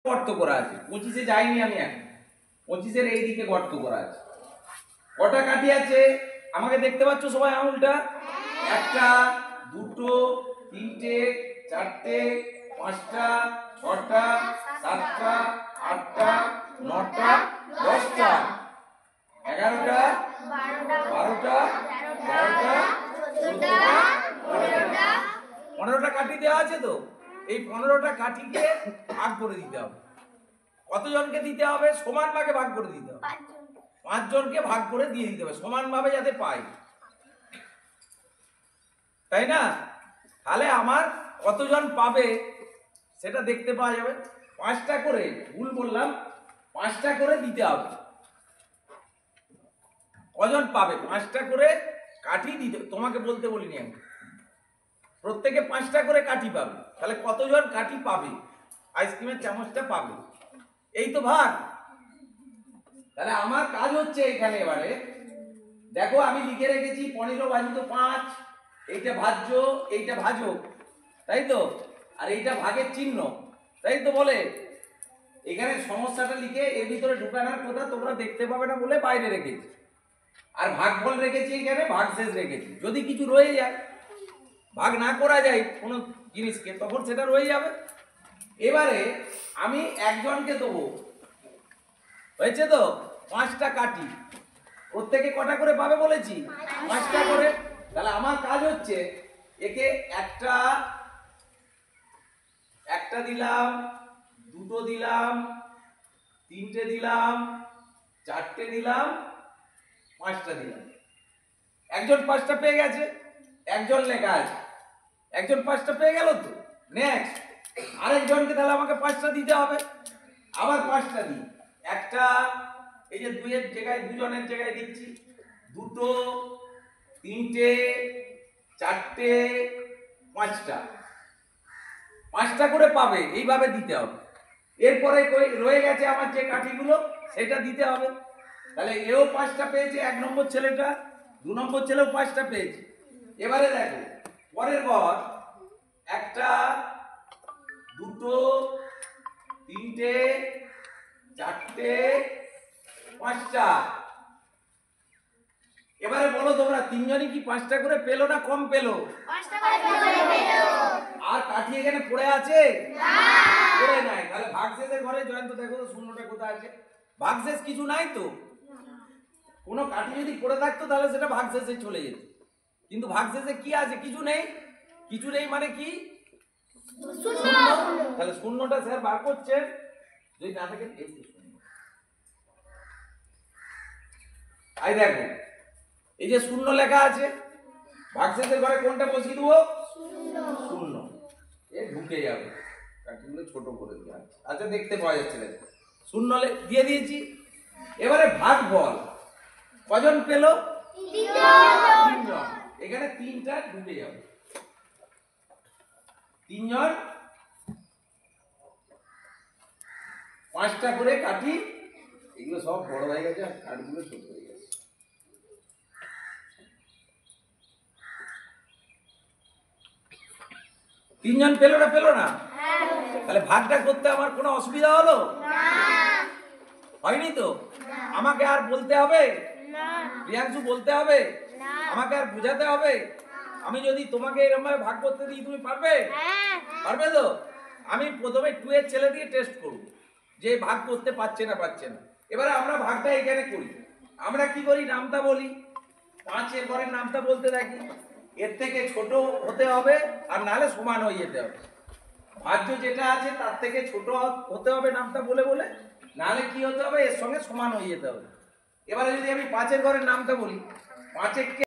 গর্ত করা আছে, 25-এ যাইনি আমি এখন, 25-এর এই দিকে গর্ত করা আছে। কটা কাঠি আছে আমাকে দেখতে পাচ্ছ সবাই আঙুলটা? একটা, দুটো, তিনটে, চারটে, পাঁচটা, ছটা, সাতটা, আটটা, নটা, 10টা, 11টা, 12টা, 13টা, 14টা, 15টা কাঠি দেওয়া আছে। তো এই 15টা কাঠিকে ভাগ করে দিতে হবে। কতজনকে দিতে হবে? সমান ভাগে ভাগ করে দিতে হবে। 5 জনকে ভাগ করে দিয়ে দিতে হবে সমান ভাবে, যাতে পাই, তাই না? তাহলে আমার কতজন পাবে সেটা দেখতে পাওয়া যাবে। 5টা করে, ভুল বললাম, 5টা করে দিতে হবে। কজন পাবে? 5টা করে কাঠি দিতে, তোমাকে বলতে বলিনি আমি। প্রত্যেকে 5টা করে কাঠি পাবে। তাহলে কতজন কাঠি পাবে? আইসক্রিমের চামচটা পাবে। এই তো ভাগ। তাহলে আমার কাজ হচ্ছে এখানে, এবারে দেখো আমি লিখে রেখেছি 15 ভাজিত 5, এইটা ভাজ্য, এইটা ভাজক, তাই তো? আর এইটা ভাগের চিহ্ন, তাই তো? বলে এখানে সমস্যাটা লিখে এর ভিতরে ঢুকানোর কথা তোমরা দেখতে পাবে না বলে বাইরে রেখেছি। আর ভাগফল রেখেছি এখানে, ভাগশেষ রেখেছি। যদি কিছু রয়ে যায়, ভাগ না করা যায় কোনো জিনিসকে, তখন সেটা রয়ে যাবে। এবারে আমি একজনকে দেবো, হয়েছে তো? 5টা কাঠি, প্রত্যেকে কটা করে পাবে বলেছি? 5টা করে। তাহলে আমার কাজ হচ্ছে একে একটা দিলাম, দুটো দিলাম, তিনটে দিলাম, চারটে দিলাম, 5টা দিলাম। একজন 5টা পেয়ে গেছে, একজন লেখা আছে, একজন 5টা পেয়ে গেল। তো নেক্সট আরেকজনকে তাহলে আমাকে 5টা দিতে হবে। আবার 5টা দিই, একটা, এই যে 2-এর জায়গায়, 2জনের জায়গায় দিচ্ছি, দুটো, তিনটে, চারটে, 5টা, 5টা করে পাবে। এইভাবে দিতে হবে। এরপরে রয়ে গেছে আমার যে কাঠিগুলো, সেটা দিতে হবে। তাহলে এও 5টা পেয়েছে, 1 নম্বর ছেলেটা, 2 নম্বর ছেলেও 5টা পেয়েছে। এবারে দেখো পরের ঘর, একটা, দুটো, তিনটে, চারটে, 5টা। এবারে বলো তোমরা, 3জনই কি 5টা করে পেলো না কম পেলো? আর কাঠি এখানে পড়ে আছে? পড়ে নাই। তাহলে ভাগশেষের ঘরে জয়ন্ত দেখো তো শূন্যটা কোথায় আছে? ভাগশেষ কিছু নাই তো। কোনো কাঠি যদি পড়ে থাকতো তাহলে সেটা ভাগশেষে চলে যেত, কিন্তু ভাগশেষে কি আছে? কিছু নেই। কিছু নেই মানে কি? শূন্য। তাহলে শূন্যটা স্যার বার করছে, যদি না থাকে এই শূন্য। আই দেখো এই যে শূন্য লেখা আছে, ভাগশেষের ঘরে কোনটা বসিয়ে দেবো? শূন্য। এ ঢুকে যাবে, কাঠিগুলো ছোট করে দেওয়া আছে। আচ্ছা দেখতে পাওয়া যাচ্ছে, দেখো শূন্য দিয়ে দিয়েছি। এবারে ভাগ বল, কজন পেল? 3জন। এখানে 3টা ঢুকে যাবে, 3জন 5টা করে কাঠি। এগুলো সব বড় হয়ে গেছে আর কাঠগুলো ছোট হয়ে গেছে। তিনজন পেলো না? পেলো না? তাহলে ভাগটা করতে আমার কোনো অসুবিধা হলো? হয়নি তো? আমাকে আর বলতে হবে? প্রিয়াংশু বলতে হবে? আমাকে আর বুঝাতে হবে? আমি যদি তোমাকে এরকম ভাবে ভাগ করতে দিই, তুমি পারবে? পারবে তো? আমি প্রথমে 2-এর ছেলে দিয়ে টেস্ট করব যে ভাগ করতে পারছে না পারছে না। এবারে আমরা ভাগটা এখানে করি। আমরা কি করি? নামটা বলি, 5-এর ঘরের নামটা বলতে থাকি। এর থেকে ছোট হতে হবে, আর নাহলে সমান হয়ে যেতে হবে। ভাজ্য যেটা আছে তার থেকে ছোট হতে হবে নামটা বলে বলে, নাহলে কি হতে হবে? এর সঙ্গে সমান হয়ে যেতে হবে। এবারে যদি আমি 5-এর ঘরের নামটা বলি, 5-এর